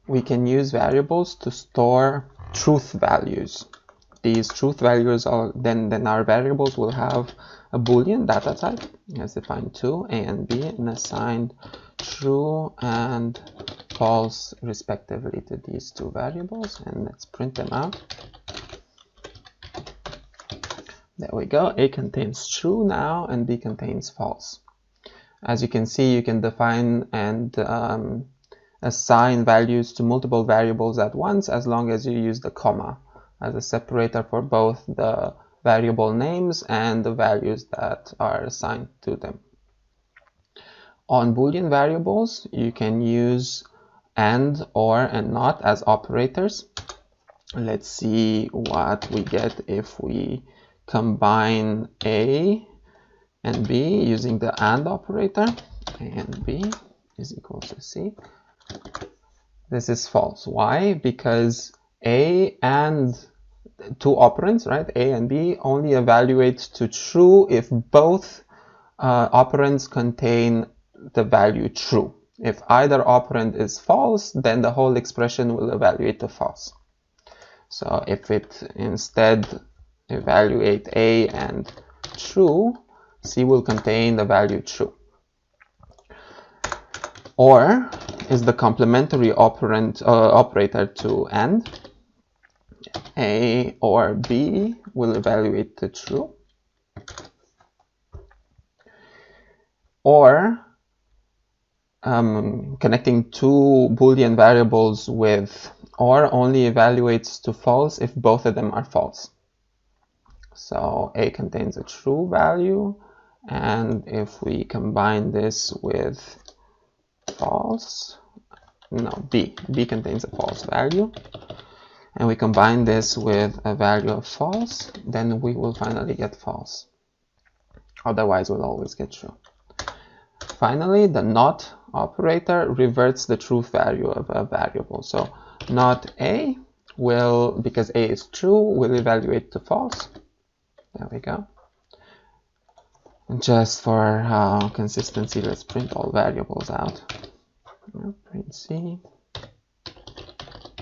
we can use variables to store truth values. These truth values are then our variables will have a boolean data type as defined to a and b and assigned true and false respectively to these two variables, and let's print them out. There we go. A contains true now and b contains false. As you can see, you can define and assign values to multiple variables at once as long as you use the comma as a separator for both the variable names and the values that are assigned to them. On Boolean variables, you can use and, or, and not as operators. Let's see what we get if we combine A and B using the AND operator. A and B is equal to C. This is false. Why? Because A and two operands, right? A and B only evaluate to true if both operands contain the value true. If either operand is false, then the whole expression will evaluate to false. So if it instead evaluate A and true, C will contain the value true. Or is the complementary operand operator to AND. A or B will evaluate to true. Or connecting two Boolean variables with or only evaluates to false if both of them are false. So A contains a true value, and if we combine this with false, no, B contains a false value, and we combine this with a value of false, then we will finally get false. Otherwise, we'll always get true. Finally, the not operator reverts the truth value of a variable. So not A will, because A is true, will evaluate to false. There we go. And just for consistency, let's print all variables out. Print C,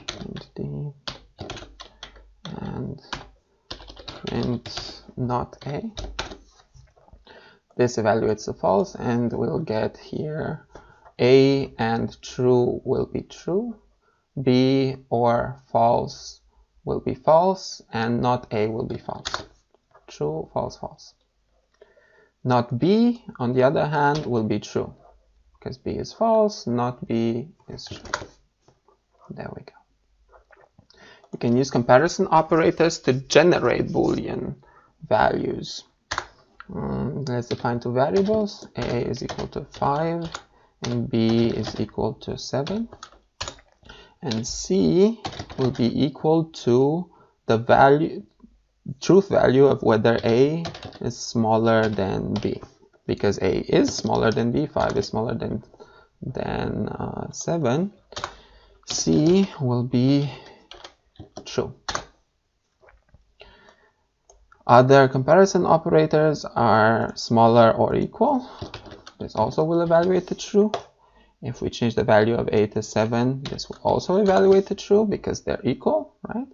print D, and print not A. This evaluates to false, and we'll get here A and true will be true, B or false will be false, and not A will be false. True, false, false. Not B, on the other hand, will be true, because B is false, not B is true. There we go. You can use comparison operators to generate Boolean values. Let's define two variables. A is equal to 5 and B is equal to 7. And C will be equal to the value, truth value of whether A is smaller than B. Because A is smaller than B, 5 is smaller than 7, C will be true. Other comparison operators are smaller or equal. This also will evaluate to true. If we change the value of A to 7, this will also evaluate to true because they're equal, right?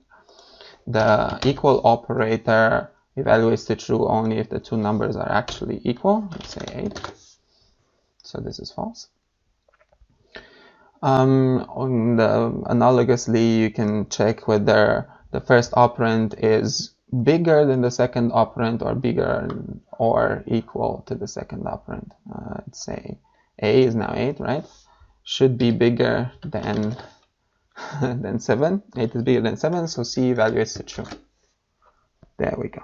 The equal operator evaluates to true only if the two numbers are actually equal. Let's say 8. So this is false. Analogously, you can check whether the first operand is bigger than the second operand or bigger or equal to the second operand. Let's say A is now 8, right? Should be bigger than 7. 8 is bigger than 7, so C evaluates to true. There we go.